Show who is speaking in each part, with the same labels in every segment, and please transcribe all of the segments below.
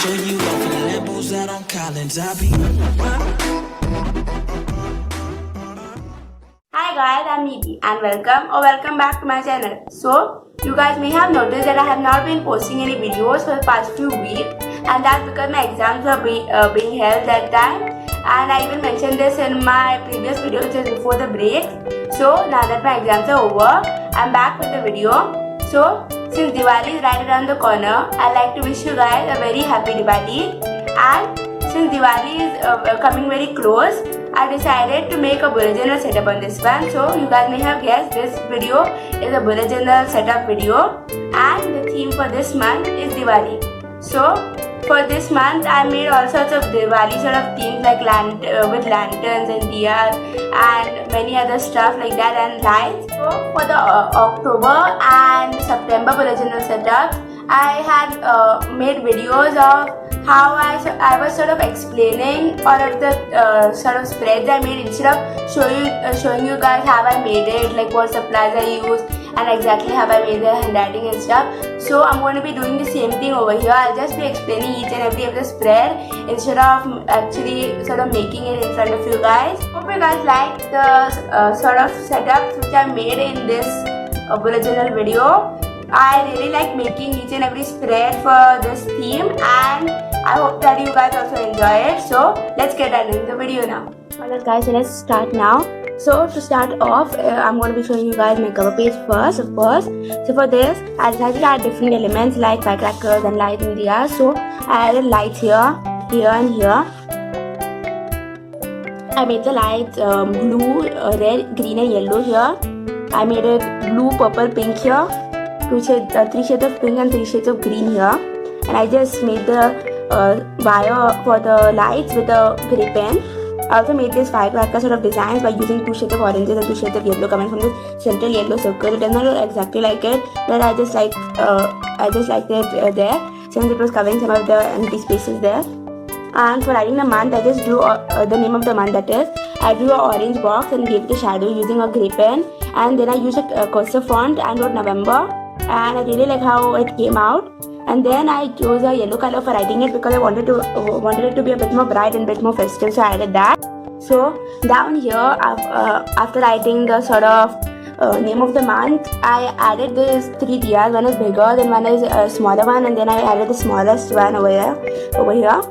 Speaker 1: show you off in Lambos out on Collins. I be.
Speaker 2: Hi guys, I'm Nidhi and welcome back to my channel. So, you guys may have noticed that I have not been posting any videos for the past few weeks, and that's because my exams were being held that time, and I even mentioned this in my previous video just before the break. So, now that my exams are over, I'm back with the video. So, since Diwali is right around the corner, I'd like to wish you guys a very happy Diwali. And since Diwali is coming very close, I decided to make a bullet journal setup on this one. So you guys may have guessed this video is a bullet journal setup video, and the theme for this month is Diwali. So for this month I made all sorts of Diwali sort of themes like with lanterns and diyas and many other stuff like that and lights. So for the October and September bullet journal setups, I had made videos of how I was sort of explaining all of the sort of spreads I made instead of showing you guys how I made it, like what supplies I used and exactly how I made the handwriting and stuff. So I'm going to be doing the same thing over here. I'll just be explaining each and every of the spread instead of actually sort of making it in front of you guys. Hope you guys like the sort of setups which I made in this bullet journal video. I really like making each and every spread for this theme, and I hope that you guys also enjoy it. So let's get right into the video now. Alright guys, so let's start now. So to start off, I'm going to be showing you guys my cover page first, of course. So for this, I decided to add different elements like firecrackers and lights in the air. So I added lights here, here and here. I made the lights blue, red, green and yellow here. I made it blue, purple, pink here. 3 shades of pink and 3 shades of green here, and I just made the wire for the lights with a grey pen. I also made this firecracker sort of designs by using 2 shades of oranges and 2 shades of yellow coming from this central yellow circle. It does not look exactly like it, but I just liked it there since it was covering some of the empty spaces there. And for writing the month, I just drew the name of the month, that is. I drew an orange box and gave it a shadow using a grey pen, and then I used a cursive font and wrote November. And I really like how it came out. And then I chose a yellow color for writing it because I wanted it to be a bit more bright and a bit more festive, so I added that. So down here, after writing the sort of name of the month, I added these 3 diyas. One is bigger, then one is a smaller one, and then I added the smallest one over here.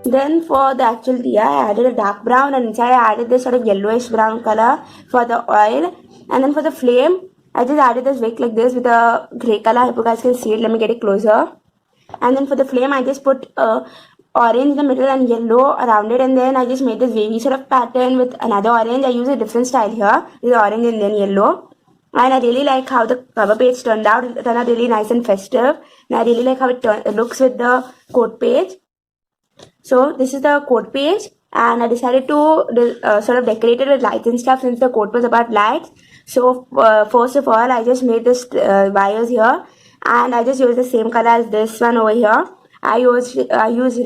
Speaker 2: Then for the actual diya, I added a dark brown, and inside I added this sort of yellowish brown color for the oil. And then for the flame, I just added this wick like this with a grey color. I hope you guys can see it. Let me get it closer. And then for the flame, I just put orange in the middle and yellow around it. And then I just made this wavy sort of pattern with another orange. I use a different style here. This is orange and then yellow. And I really like how the cover page turned out. It turned out really nice and festive. And I really like how it looks with the quote page. So this is the quote page. And I decided to sort of decorate it with lights and stuff since the quote was about lights. So first of all, I just made this wires here, and I just used the same color as this one over here. I used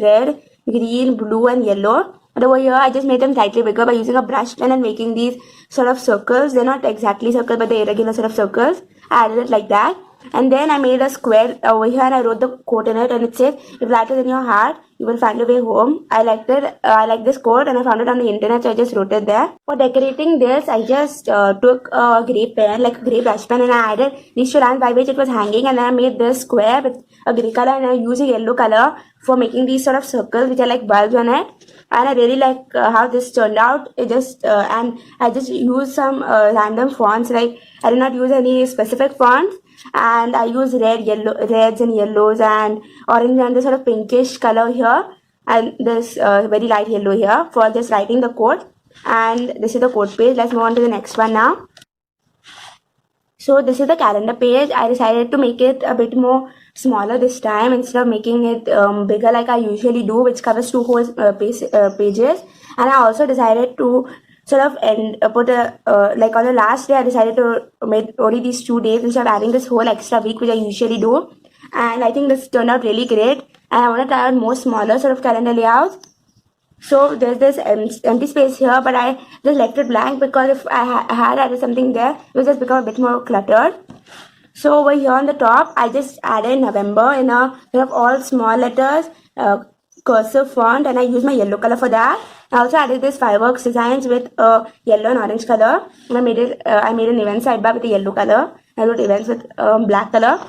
Speaker 2: red, green, blue and yellow. But over here, I just made them slightly bigger by using a brush pen and making these sort of circles. They're not exactly circles, but they're irregular sort of circles. I added it like that. And then I made a square over here and I wrote the quote in it, and it says, "If light is in your heart, you will find a way home." I liked it. I like this quote and I found it on the internet, so I just wrote it there. For decorating this, I just took a grey pen, like a grey brush pen, and I added these two lines by which it was hanging, and then I made this square with a grey color, and I used a yellow color for making these sort of circles which are like bulbs on it. And I really like how this turned out. It just and I just used some random fonts. Like I did not use any specific fonts, and I use reds and yellows and orange and this sort of pinkish color here, and this very light yellow here for just writing the quote. And this is the quote page. Let's move on to the next one now. So this is the calendar page. I decided to make it a bit more smaller this time instead of making it bigger like I usually do, which covers 2 whole pages. And I also decided to sort of put a like on the last day I decided to make only these 2 days instead of adding this whole extra week which I usually do. And I think this turned out really great, and I want to try out more smaller sort of calendar layouts. So there's this empty space here, but I just left it blank because if I had added something there, it would just become a bit more cluttered. So over here on the top, I just added November in a sort of all small letters cursive font, and I used my yellow color for that. I also added this fireworks designs with yellow and orange color. And I made an event sidebar with a yellow color. I wrote events with black color.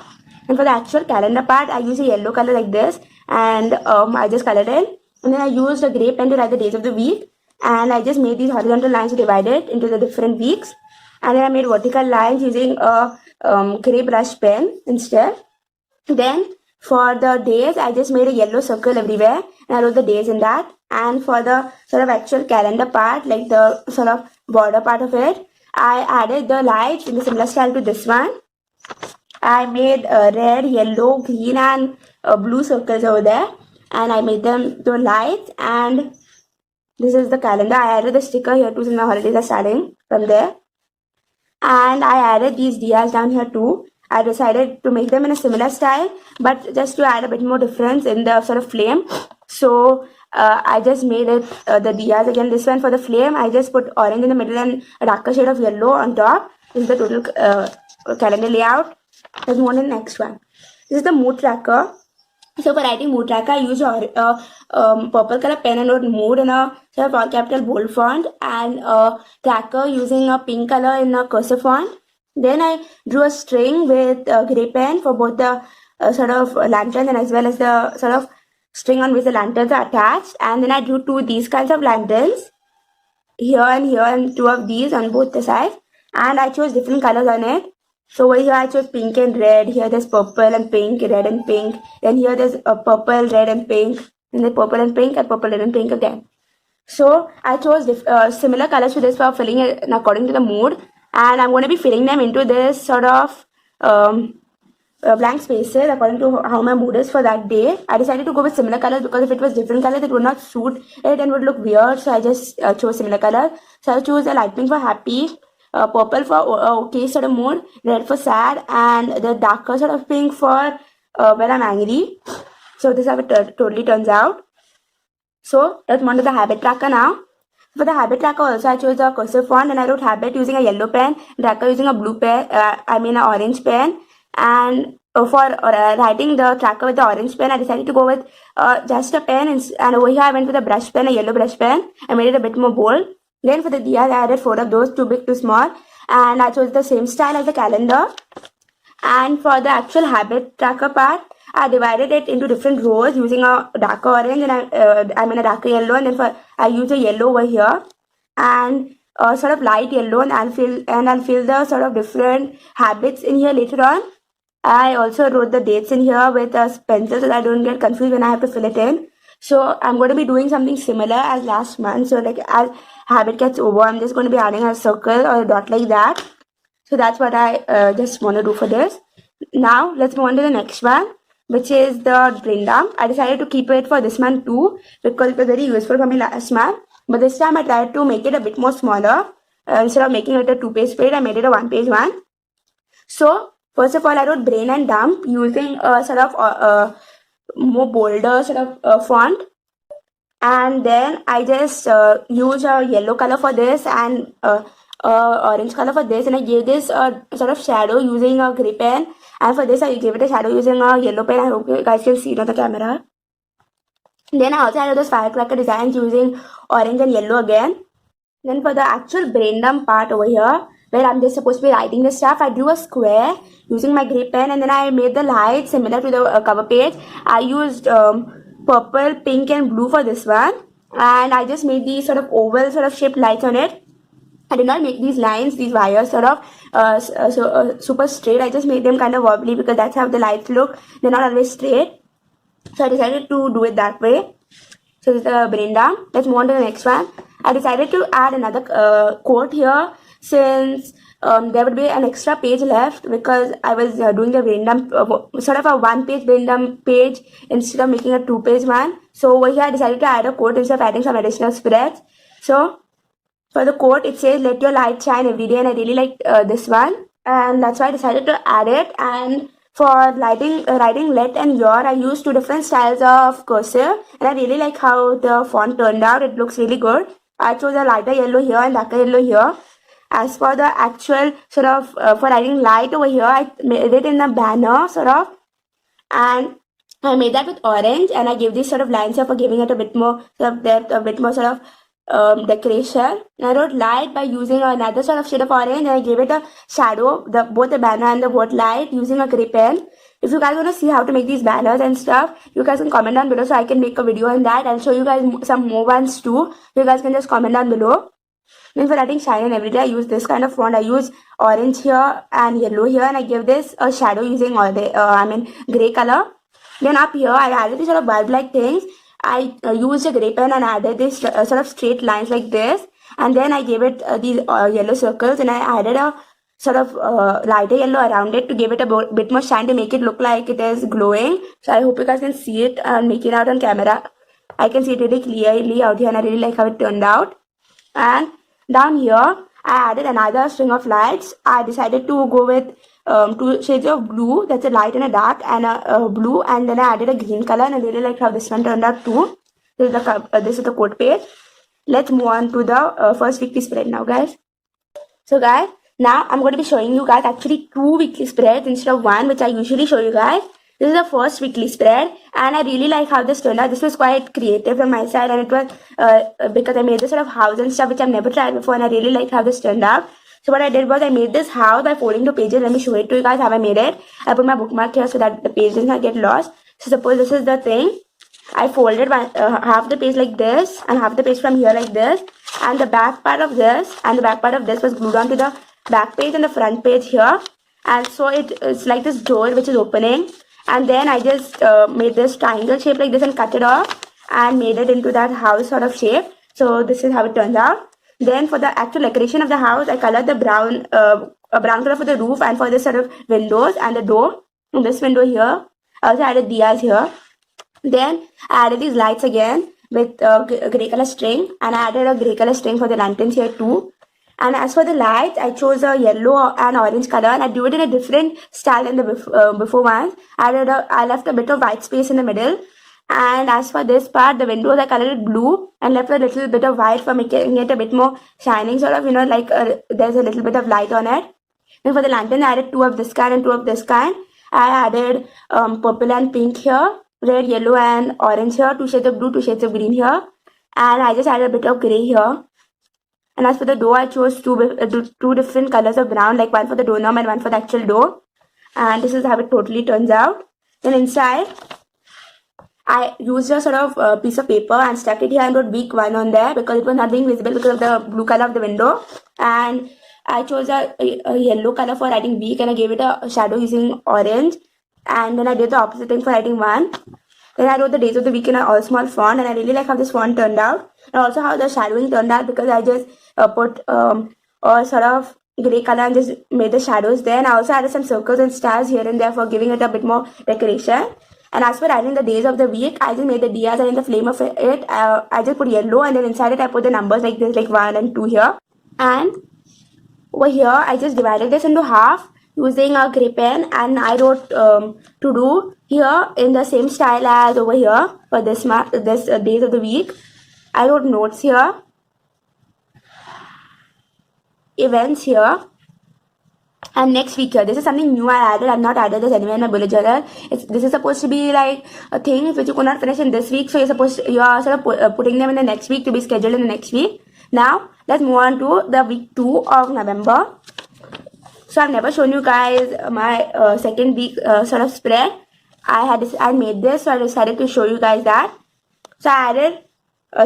Speaker 2: And for the actual calendar part, I used a yellow color like this, and I just colored it. And then I used a gray pen to write the days of the week. And I just made these horizontal lines to divide it into the different weeks. And then I made vertical lines using a gray brush pen instead. Then for the days, I just made a yellow circle everywhere and I wrote the days in that. And for the sort of actual calendar part, like the sort of border part of it, I added the lights in a similar style to this one. I made red, yellow, green and blue circles over there, and I made them the lights. And this is the calendar. I added the sticker here too since the holidays are starting from there. And I added these diyas down here too. I decided to make them in a similar style, but just to add a bit more difference in the sort of flame. So I just made it the diyas again. This one for the flame, I just put orange in the middle and a darker shade of yellow on top. This is the total calendar layout. Let's move on to the next one. This is the mood tracker. So for writing mood tracker, I used a purple color pen and wrote mood in a sort of all capital bold font, and a tracker using a pink color in a cursive font. Then I drew a string with a gray pen for both the sort of lantern and as well as the sort of string on which the lanterns are attached. And then I drew these kinds of lanterns here and two of these on both the sides. And I chose different colors on it. So over here I chose pink and red. Here there's purple and pink, red and pink. Then here there's a purple, red and pink. Then the purple and pink and purple, red and pink again. So I chose similar colors for this for filling it according to the mood. And I'm going to be filling them into this sort of blank spaces according to how my mood is for that day. I decided to go with similar colors because if it was different colors, it would not suit it and would look weird. So I just chose similar colors. So I chose the light pink for happy, purple for okay sort of mood, red for sad, and the darker sort of pink for when I'm angry. So this is how it totally turns out. So let's move on to the habit tracker now. For the habit tracker also, I chose a cursive font and I wrote habit using a yellow pen, tracker using a blue pen, an orange pen. And for writing the tracker with the orange pen, I decided to go with just a pen, and over here I went with a brush pen, a yellow brush pen. I made it a bit more bold. Then for the diyas, I added 4 of those, too big, too small. And I chose the same style as the calendar. And for the actual habit tracker part, I divided it into different rows using a darker orange and a darker yellow, and then I used a yellow over here and a sort of light yellow, and I'll fill the sort of different habits in here later on. I also wrote the dates in here with a pencil so that I don't get confused when I have to fill it in. So I'm going to be doing something similar as last month. So like as habit gets over, I'm just going to be adding a circle or a dot like that. So that's what I just want to do for this. Now let's move on to the next one, which is the brain dump. I decided to keep it for this month too because it was very useful for me last month. But this time I tried to make it a bit more smaller. Instead of making it a 2-page spread, I made it a 1-page one. So first of all, I wrote brain and dump using a sort of more bolder sort of font. And then I just used a yellow color for this and orange color for this, and I gave this a sort of shadow using a gray pen, and for this I gave it a shadow using a yellow pen. I hope you guys can see it on the camera. Then I also added those firecracker designs using orange and yellow again. Then for the actual brain dump part over here, where I'm just supposed to be writing the stuff, I drew a square using my gray pen, and then I made the lights similar to the cover page. I used purple, pink and blue for this one, and I just made these sort of oval sort of shaped lights on it. I did not make these lines, these wires sort of super straight. I just made them kind of wobbly because that's how the lights look. They're not always straight. So I decided to do it that way. So this is the brain dump. Let's move on to the next one. I decided to add another quote here since there would be an extra page left because I was doing the brain dump, sort of a 1-page brain dump page instead of making a 2-page one. So over here I decided to add a quote instead of adding some additional spreads. So for the quote, it says, "Let your light shine every day," and I really liked this one, and that's why I decided to add it. And for writing "let" and "your," I used 2 different styles of cursive, and I really like how the font turned out. It looks really good. I chose a lighter yellow here and darker yellow here. As for the actual sort of for writing light over here, I made it in a banner sort of, and I made that with orange, and I gave these sort of lines here for giving it a bit more sort of depth, a bit more sort of decoration. And I wrote light by using another sort of shade of orange, and I gave it a shadow, both the banner and the word light, using a gray pen. If you guys want to see how to make these banners and stuff, you guys can comment down below so I can make a video on that. I'll show you guys some more ones too. You guys can just comment down below. Then for writing shine and everyday, I use this kind of font. I use orange here and yellow here, and I give this a shadow using gray color. Then up here, I added these sort of bulb-like things. I used a gray pen and added this sort of straight lines like this. And then I gave it these yellow circles, and I added a sort of lighter yellow around it to give it a bit more shine to make it look like it is glowing. So I hope you guys can see it and make it out on camera. I can see it really clearly out here, and I really like how it turned out. And down here, I added another string of lights. I decided to go with two shades of blue, that's a light and a dark, and a blue, and then I added a green color, and I really like how this one turned out too. This is the code page. Let's move on to the first weekly spread now, guys. So guys, now I'm going to be showing you guys actually 2 weekly spreads instead of 1, which I usually show you guys. This is the first weekly spread, and I really like how this turned out. This was quite creative from my side, and it was because I made this sort of house and stuff which I've never tried before, and I really liked how this turned out. So what I did was I made this house by folding two pages. Let me show it to you guys how I made it. I put my bookmark here so that the page does not get lost. So suppose this is the thing. I folded half the page like this and half the page from here like this, and the back part of this and the back part of this was glued onto the back page and the front page here, and so it's like this door which is opening. And then I just made this triangle shape like this and cut it off and made it into that house sort of shape. So this is how it turns out. Then for the actual decoration of the house, I colored the brown, a brown color for the roof and for this sort of windows and the door. And this window here. I also added diyas here. Then I added these lights again with a grey color string, and I added a grey color string for the lanterns here too. And as for the lights, I chose a yellow and orange color, and I do it in a different style than the before ones. I left a bit of white space in the middle. And as for this part, the windows, I colored it blue and left a little bit of white for making it a bit more shining, sort of, like there's a little bit of light on it. Then for the lantern, I added 2 of this kind and 2 of this kind. I added purple and pink here, red, yellow and orange here, 2 shades of blue, 2 shades of green here. And I just added a bit of grey here. And as for the door, I chose two different colors of brown, like one for the doorknob and one for the actual door. And this is how it totally turns out. Then inside, I used a sort of piece of paper and stuck it here and wrote week 1 on there because it was not being visible because of the blue color of the window. And I chose a yellow color for writing week, and I gave it a shadow using orange. And then I did the opposite thing for writing 1. Then I wrote the days of the week in an all small font, and I really like how this font turned out. And also how the shadowing turned out because I just put a sort of grey color and just made the shadows there. And I also added some circles and stars here and there for giving it a bit more decoration. And as for writing the days of the week, I just made the diyas, and in the flame of it, I just put yellow, and then inside it I put the numbers like this, like 1 and 2 here. And over here, I just divided this into half using a grey pen, and I wrote to do here in the same style as over here for this days of the week. I wrote notes here, events here, and next week here. This is something new I added. I've not added this anywhere in my bullet journal. This is supposed to be like things which you could not finish in this week, so you are sort of putting them in the next week to be scheduled in the next week. Now let's move on to the week 2 of November. So I've never shown you guys my second week sort of spread. I made this, so I decided to show you guys that. So I added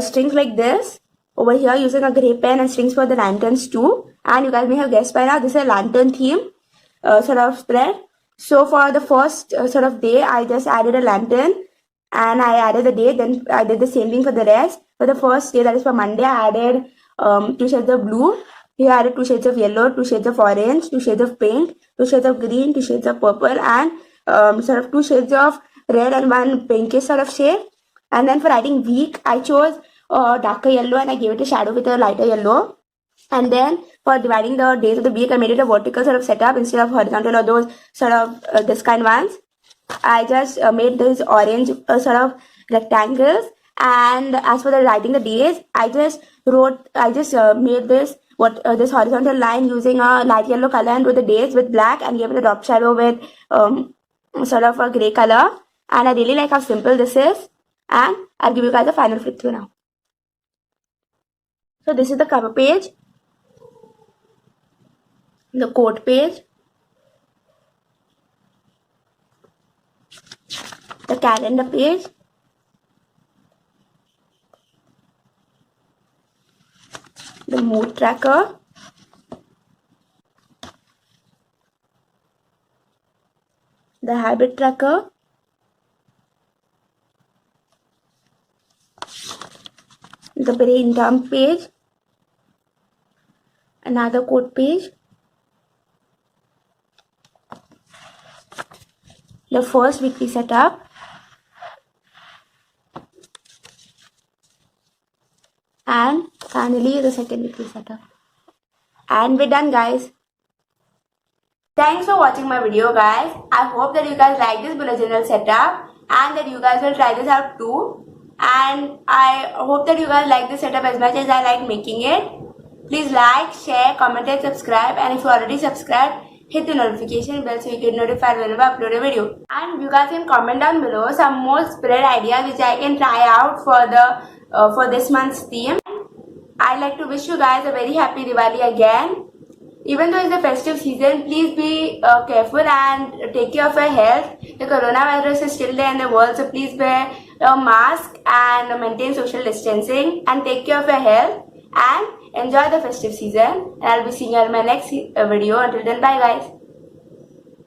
Speaker 2: strings like this over here using a grey pen and strings for the lanterns too. And you guys may have guessed by now, this is a lantern theme sort of spread. So for the first sort of day, I just added a lantern and I added the date. Then I did the same thing for the rest. For the first day, that is for Monday, I added 2 shades of blue. Here I added 2 shades of yellow, 2 shades of orange, 2 shades of pink, 2 shades of green, 2 shades of purple, and sort of 2 shades of red and 1 pinkish sort of shade. And then for writing week, I chose darker yellow and I gave it a shadow with a lighter yellow. And then for dividing the days of the week, I made it a vertical sort of setup instead of horizontal or those sort of this kind ones. I just made these orange sort of rectangles. And as for the writing the days, I just made this this horizontal line using a light yellow color and with the days with black, and gave it a drop shadow with sort of a grey color. And I really like how simple this is. And I'll give you guys a final flip through now. So this is the cover page, the quote page, the calendar page, the mood tracker, the habit tracker, the brain dump page, another quote page, the first weekly setup, and finally the second weekly setup. And we're done, guys. Thanks for watching my video, guys. I hope that you guys like this bullet journal setup and that you guys will try this out too. And I hope that you guys like this setup as much as I like making it. Please like, share, comment and subscribe. And if you already subscribed, hit the notification bell so you get notified whenever I upload a video. And you guys can comment down below some more spread ideas which I can try out for the for this month's theme. I'd like to wish you guys a very happy Diwali again. Even though it's the festive season, please be careful and take care of your health. The coronavirus is still there in the world, so please wear a mask and maintain social distancing and take care of your health and enjoy the festive season. And I'll be seeing you in my next video. Until then, bye guys.